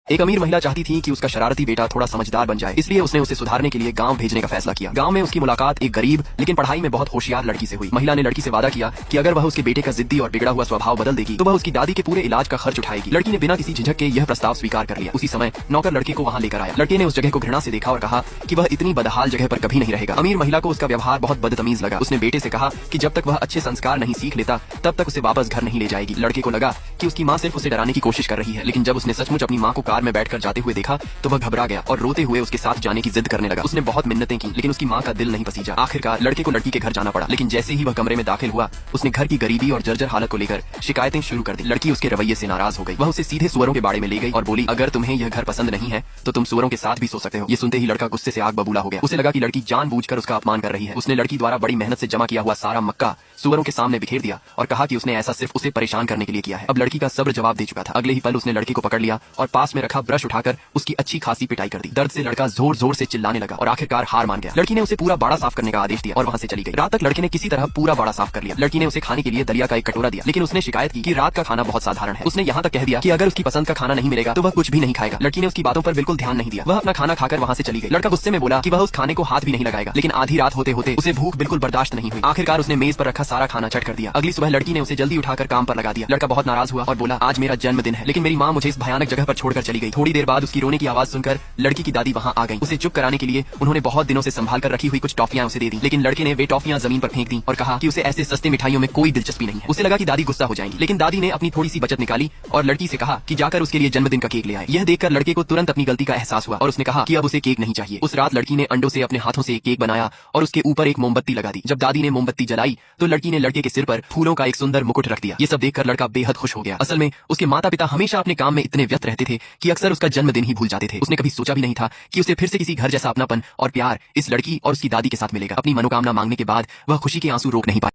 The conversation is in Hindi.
एक अमीर महिला चाहती थी कि उसका शरारती बेटा थोड़ा समझदार बन जाए, इसलिए उसने उसे सुधारने के लिए गांव भेजने का फैसला किया। गांव में उसकी मुलाकात एक गरीब लेकिन पढ़ाई में बहुत होशियार लड़की से हुई। महिला ने लड़की से वादा किया कि अगर वह उसके बेटे का जिद्दी और बिगड़ा हुआ स्वभाव बदल देगी तो वह उसकी दादी के पूरे इलाज का खर्च उठाएगी। लड़की ने बिना किसी झिझक के यह प्रस्ताव स्वीकार कर लिया। उसी समय नौकर लड़के को वहाँ लेकर आया। लड़के ने उस जगह को घृणा से देखा और कहा कि वह इतनी बदहाल जगह पर कभी नहीं रहेगा। अमीर महिला को उसका व्यवहार बहुत बदतमीज लगा। उसने बेटे से कहा कि जब तक वह अच्छे संस्कार नहीं सीख लेता तब तक उसे वापस घर नहीं ले जाएगी। लड़के को लगा कि उसकी माँ सिर्फ उसे डराने की कोशिश कर रही है, लेकिन जब उसने सचमुच अपनी माँ को कार में बैठकर जाते हुए देखा तो वह घबरा गया और रोते हुए उसके साथ जाने की जिद करने लगा। उसने बहुत मिन्नतें की लेकिन उसकी माँ का दिल नहीं पसीजा। आखिरकार लड़के को लड़की के घर जाना पड़ा, लेकिन जैसे ही वह कमरे में दाखिल हुआ उसने घर की गरीबी और जर्जर हालत को लेकर शिकायतें शुरू कर दी। लड़की उसके रवैये से नाराज हो गई। वह उसे सीधे सुअरों के बाड़े में ले गई और बोली, अगर तुम्हें यह घर पसंद नहीं है तो तुम सुअरों के साथ भी सो सकते हो। ये सुनते ही लड़का गुस्से से आग बबूला हो गया। उसे लगा कि लड़की जानबूझकर उसका अपमान कर रही है। उसने लड़की द्वारा बड़ी मेहनत से जमा किया हुआ सारा मक्का सुअरों के सामने बिखेर दिया और कहा कि उसने ऐसा सिर्फ उसे परेशान करने के लिए किया है। अब लड़की का सब्र जवाब दे चुका था। अगले ही पल उसने लड़के को पकड़ लिया और पास में रखा ब्रश उठाकर उसकी अच्छी खासी पिटाई कर दी। दर्द से लड़का जोर जोर से चिल्लाने लगा और आखिरकार हार मान गया। लड़की ने उसे पूरा बाड़ा साफ करने का आदेश दिया और वहाँ से चली गई। रात तक लड़के ने किसी तरह पूरा बाड़ा साफ कर लिया। लड़की ने उसे खाने के लिए दलिया का एक कटोरा दिया, लेकिन उसने शिकायत की कि रात का खाना बहुत साधारण है। उसने यहाँ तक कह दिया कि अगर उसकी पसंद का खाना नहीं मिलेगा तो वह कुछ भी नहीं खाएगा। लड़की ने उसकी बातों पर बिल्कुल ध्यान नहीं दिया। वह अपना खाना खाकर वहाँ से चली गई। लड़का गुस्से में बोला कि वह उस खाने को हाथ भी नहीं लगाएगा, लेकिन आधी रात होते होते उसे भूख बिल्कुल बर्दाश्त नहीं हुई। आखिरकार उसने मेज पर रखा सारा खाना चट कर दिया। अगली सुबह लड़की ने उसे जल्दी उठाकर काम पर लगा दिया। लड़का बहुत नाराज हुआ और बोला, आज मेरा जन्मदिन है लेकिन मेरी माँ मुझे इस भयानक जगह पर छोड़कर चली गई। थोड़ी देर बाद उसकी रोने की आवाज सुनकर लड़की की दादी वहाँ आ गई। उसे चुप कराने के लिए उन्होंने बहुत दिनों से संभाल कर रखी हुई कुछ टॉफियां उसे दे दी, लेकिन लड़के ने वे टॉफियां जमीन पर फेंक दी और कहा कि उसे ऐसे सस्ते मिठाइयों में कोई दिलचस्पी नहीं है। उसे लगा कि दादी गुस्सा हो जाएंगी, लेकिन दादी ने अपनी थोड़ी सी बचत निकाली और लड़की से कहा कि जाकर उसके लिए जन्मदिन का केक ले आए। यह देखकर लड़के को तुरंत अपनी गलती का एहसास हुआ और उसने कहा कि अब उसे केक नहीं चाहिए। उस रात लड़की ने अंडों से अपने हाथों से एक केक बनाया और उसके ऊपर एक मोमबत्ती लगा दी। जब दादी ने मोमबत्ती जलाई तो लड़की ने लड़के के सिर पर फूलों का एक सुंदर मुकुट रख दिया। ये सब देखकर लड़का बेहद खुश हो गया। असल में उसके माता पिता हमेशा अपने काम में इतने व्यस्त रहते थे कि अक्सर उसका जन्मदिन ही भूल जाते थे। उसने कभी सोचा भी नहीं था कि उसे फिर से किसी घर जैसा अपनापन और प्यार इस लड़की और उसकी दादी के साथ मिलेगा। अपनी मनोकामना मांगने के बाद वह खुशी के आंसू रोक नहीं पाया।